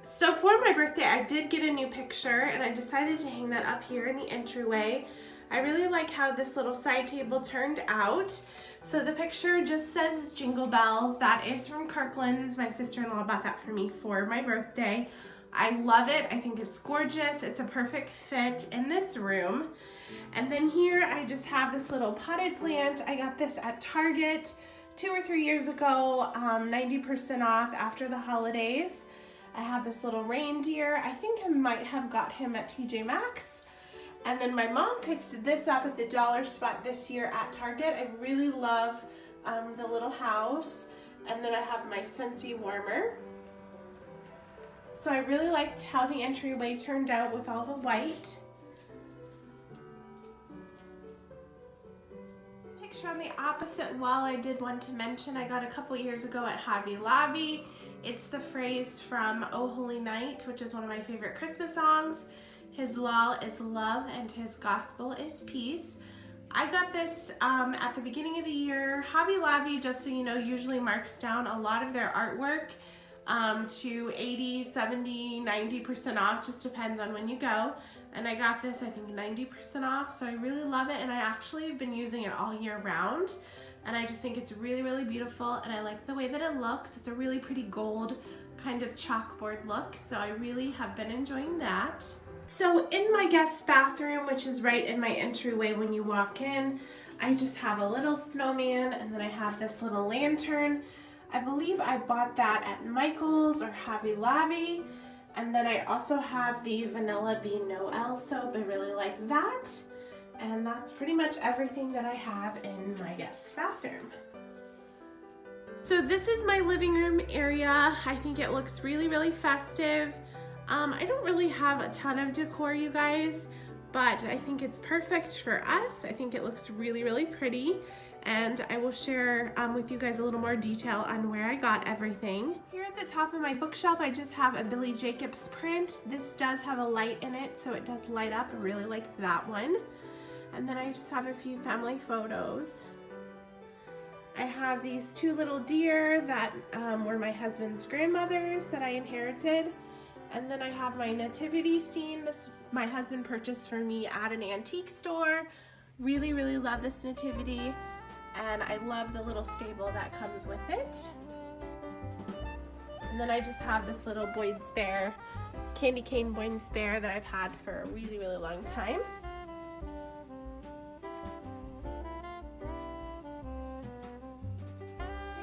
So for my birthday, I did get a new picture and I decided to hang that up here in the entryway. I really like how this little side table turned out. So the picture just says Jingle Bells. That is from Kirkland's. My sister-in-law bought that for me for my birthday. I love it. I think it's gorgeous. It's a perfect fit in this room. And then here I just have this little potted plant. I got this at Target 2 or 3 years ago, 90% off after the holidays. I have this little reindeer. I think I might have got him at TJ Maxx. And then my mom picked this up at the dollar spot this year at Target. I really love the little house. And then I have my Scentsy warmer. So I really liked how the entryway turned out with all the white. Picture on the opposite wall I did want to mention. I got a couple years ago at Hobby Lobby. It's the phrase from Oh Holy Night, which is one of my favorite Christmas songs. His law is love and his gospel is peace. I got this at the beginning of the year. Hobby Lobby, just so you know, usually marks down a lot of their artwork to 80, 70, 90% off, just depends on when you go. And I got this, I think 90% off, so I really love it, and I actually have been using it all year round. And I just think it's really, really beautiful, and I like the way that it looks. It's a really pretty gold kind of chalkboard look, so I really have been enjoying that. So in my guest bathroom, which is right in my entryway when you walk in, I just have a little snowman, and then I have this little lantern. I believe I bought that at Michael's or Hobby Lobby. And then I also have the Vanilla Bean Noel soap. I really like that. And that's pretty much everything that I have in my guest bathroom. So this is my living room area. I think it looks really, really festive. I don't really have a ton of decor, you guys, but I think it's perfect for us. I think it looks really, really pretty. And I will share with you guys a little more detail on where I got everything. Here at the top of my bookshelf, I just have a Billy Jacobs print. This does have a light in it, so it does light up. I really like that one. And then I just have a few family photos. I have these two little deer that were my husband's grandmother's that I inherited. And then I have my nativity scene. This my husband purchased for me at an antique store. Really, really love this nativity. And I love the little stable that comes with it. And then I just have this little Boyd's Bear, candy cane Boyd's Bear that I've had for a really, really long time.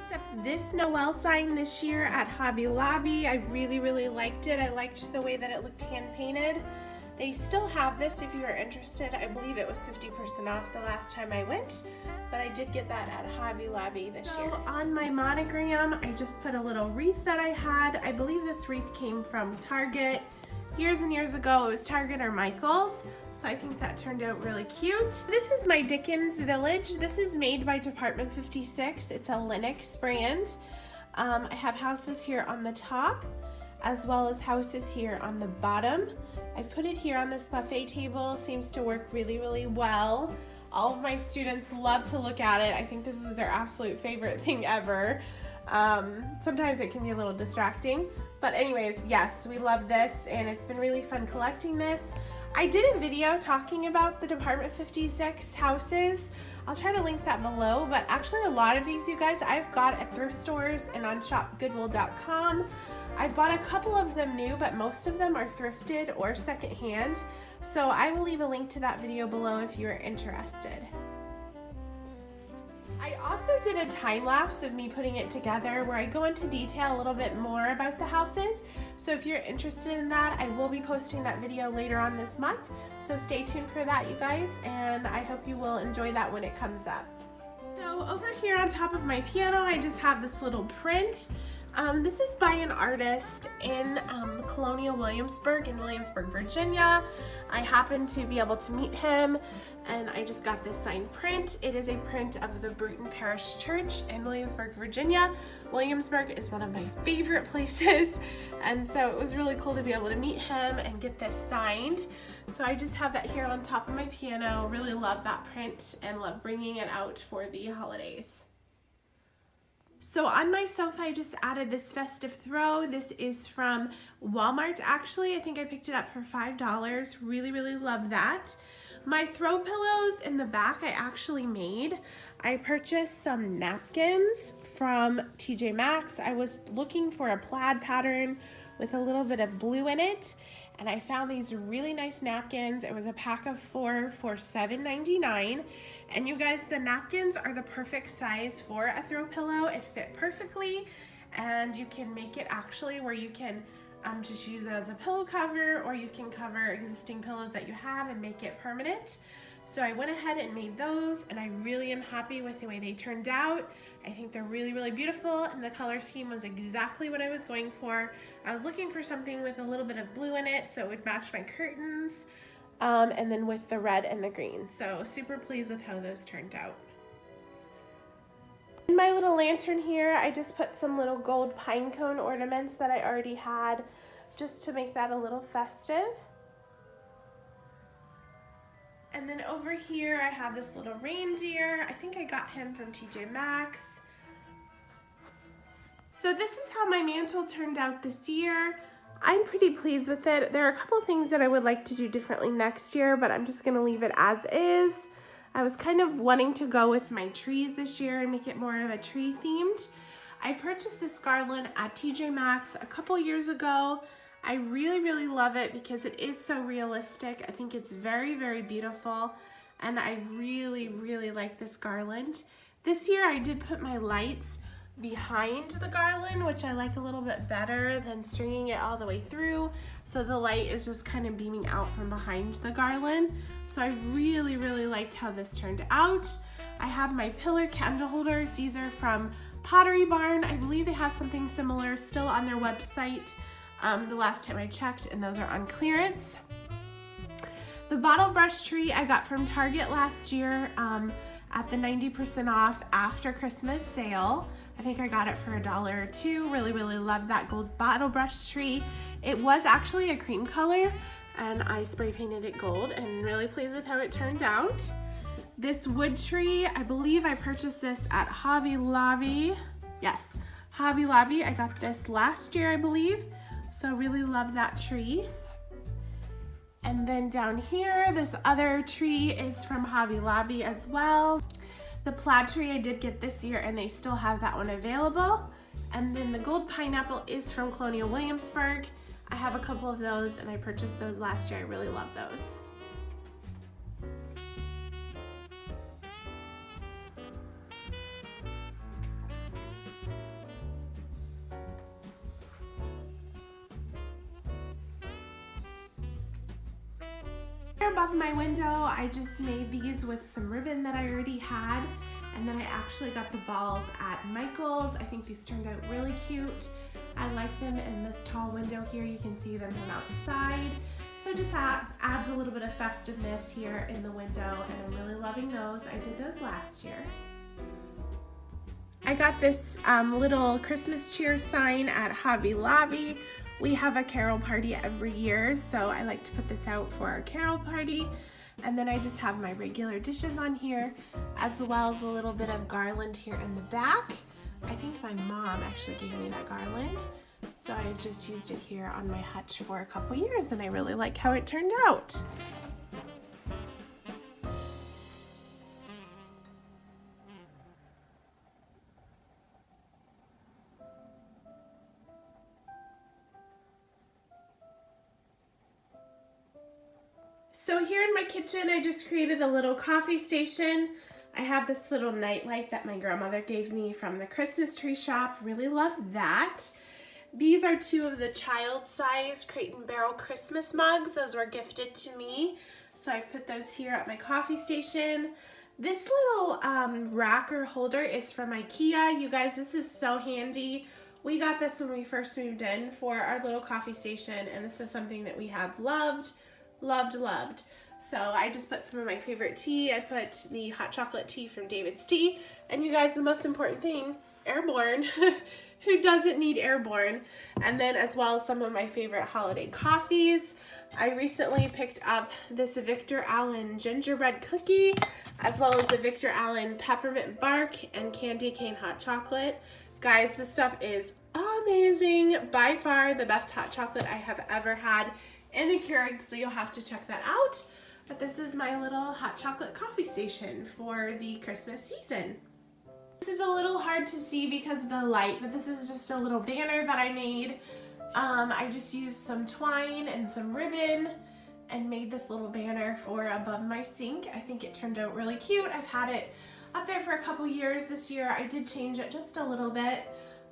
Picked up this Noel sign this year at Hobby Lobby. I really, really liked it. I liked the way that it looked hand painted. They still have this if you are interested. I believe it was 50% off the last time I went, but I did get that at Hobby Lobby this year. On my monogram, I just put a little wreath that I had. I believe this wreath came from Target. Years and years ago, it was Target or Michael's, so I think that turned out really cute. This is my Dickens Village. This is made by Department 56. It's a Linux brand. I have houses here on the top, as well as houses here on the bottom. I've put it here on this buffet table. Seems to work really, really well. All of my students love to look at it. I think this is their absolute favorite thing ever. Sometimes it can be a little distracting, but anyways, yes, we love this, and it's been really fun collecting this. I did a video talking about the Department 56 houses. I'll try to link that below, but actually a lot of these, you guys, I've got at thrift stores and on shopgoodwill.com. I bought a couple of them new, but most of them are thrifted or secondhand. So I will leave a link to that video below if you are interested. I also did a time lapse of me putting it together where I go into detail a little bit more about the houses. So if you're interested in that, I will be posting that video later on this month. So stay tuned for that, you guys, and I hope you will enjoy that when it comes up. So over here on top of my piano, I just have this little print. This is by an artist in Colonial Williamsburg in Williamsburg, Virginia. I happened to be able to meet him, and I just got this signed print. It is a print of the Bruton Parish Church in Williamsburg, Virginia. Williamsburg is one of my favorite places, and so it was really cool to be able to meet him and get this signed. So I just have that here on top of my piano. Really love that print and love bringing it out for the holidays. So on my sofa, I just added this festive throw. This is from Walmart, actually. I think I picked it up for $5. Really, really love that. My throw pillows in the back I actually made. I purchased some napkins from TJ Maxx. I was looking for a plaid pattern with a little bit of blue in it, and I found these really nice napkins. It was a pack of 4 for $7.99. And you guys, the napkins are the perfect size for a throw pillow. It fit perfectly, and you can make it actually where you can just use it as a pillow cover, or you can cover existing pillows that you have and make it permanent. So I went ahead and made those, and I really am happy with the way they turned out. I think they're really, really beautiful, and the color scheme was exactly what I was going for. I was looking for something with a little bit of blue in it so it would match my curtains, and then with the red and the green. So super pleased with how those turned out. In my little lantern here, I just put some little gold pine cone ornaments that I already had just to make that a little festive. And then over here I have this little reindeer. I think I got him from TJ Maxx. So this is how my mantle turned out this year. I'm pretty pleased with it. There are a couple things that I would like to do differently next year, but I'm just gonna leave it as is. I was kind of wanting to go with my trees this year and make it more of a tree themed. I purchased this garland at TJ Maxx a couple years ago. I really, really love it because it is so realistic. I think it's very, very beautiful, and I really, really like this garland. This year I did put my lights behind the garland, which I like a little bit better than stringing it all the way through. So the light is just kind of beaming out from behind the garland. So I really, really liked how this turned out. I have my pillar candle holders. These are from Pottery Barn. I believe they have something similar still on their website the last time I checked, and those are on clearance. The bottle brush tree I got from Target last year at the 90% off after Christmas sale. I think I got it for $1 or $2. Really, really love that gold bottle brush tree. It was actually a cream color, and I spray painted it gold, and really pleased with how it turned out. This wood tree, I believe I purchased this at Hobby Lobby. Yes, Hobby Lobby. I got this last year, I believe. So really love that tree. And then down here, this other tree is from Hobby Lobby as well. The plaid tree I did get this year, and they still have that one available. And then the gold pineapple is from Colonial Williamsburg. I have a couple of those, and I purchased those last year. I really love those. Above my window, I just made these with some ribbon that I already had, and then I actually got the balls at Michael's. I think these turned out really cute. I like them in this tall window here. You can see them from outside. So just adds a little bit of festiveness here in the window, and I'm really loving those. I did those last year. I got this little Christmas cheer sign at Hobby Lobby. We have a carol party every year, so I like to put this out for our carol party. And then I just have my regular dishes on here, as well as a little bit of garland here in the back. I think my mom actually gave me that garland, so I just used it here on my hutch for a couple years, and I really like how it turned out. So here in my kitchen, I just created a little coffee station. I have this little nightlight that my grandmother gave me from the Christmas tree shop. Really love that. These are two of the child-sized Crate and Barrel Christmas mugs. Those were gifted to me, so I put those here at my coffee station. This little rack or holder is from IKEA. You guys, this is so handy. We got this when we first moved in for our little coffee station, and this is something that we have loved. So I just put some of my favorite tea. I put the hot chocolate tea from David's Tea, and you guys, the most important thing, Airborne. Who doesn't need Airborne? And then as well as some of my favorite holiday coffees. I recently picked up this Victor Allen gingerbread cookie, as well as the Victor Allen peppermint bark and candy cane hot chocolate. Guys, this stuff is amazing. By far the best hot chocolate I have ever had in the Keurig, so you'll have to check that out. But this is my little hot chocolate coffee station for the Christmas season. This is a little hard to see because of the light, but this is just a little banner that I made. I just used some twine and some ribbon and made this little banner for above my sink. I think it turned out really cute. I've had it up there for a couple years. This year I did change it just a little bit,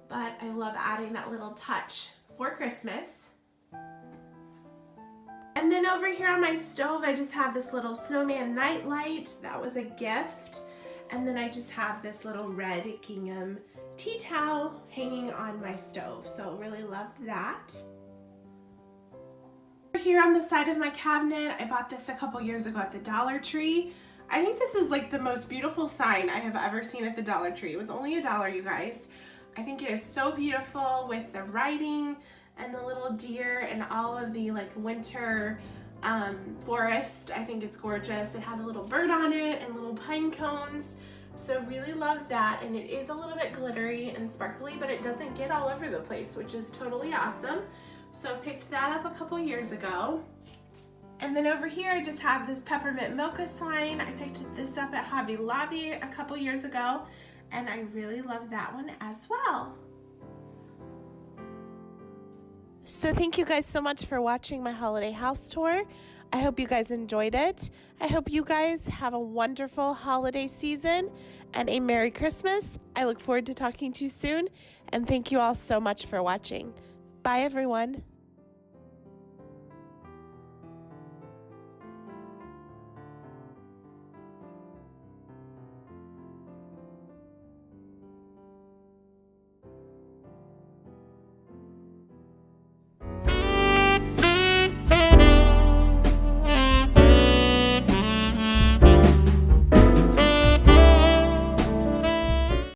but I love adding that little touch for Christmas. And then over here on my stove, I just have this little snowman night light. That was a gift. And then I just have this little red gingham tea towel hanging on my stove. So really love that. Here on the side of my cabinet, I bought this a couple years ago at the Dollar Tree. I think this is like the most beautiful sign I have ever seen at the Dollar Tree. It was only $1, you guys. I think it is so beautiful with the writing and the little deer and all of the like winter forest. I think it's gorgeous. It has a little bird on it and little pine cones. So really love that, and it is a little bit glittery and sparkly, but it doesn't get all over the place, which is totally awesome. So I picked that up a couple years ago. And then over here I just have this peppermint mocha sign. I picked this up at Hobby Lobby a couple years ago, and I really love that one as well. So thank you guys so much for watching my holiday house tour. I hope you guys enjoyed it. I hope you guys have a wonderful holiday season and a Merry Christmas. I look forward to talking to you soon, and thank you all so much for watching. Bye everyone.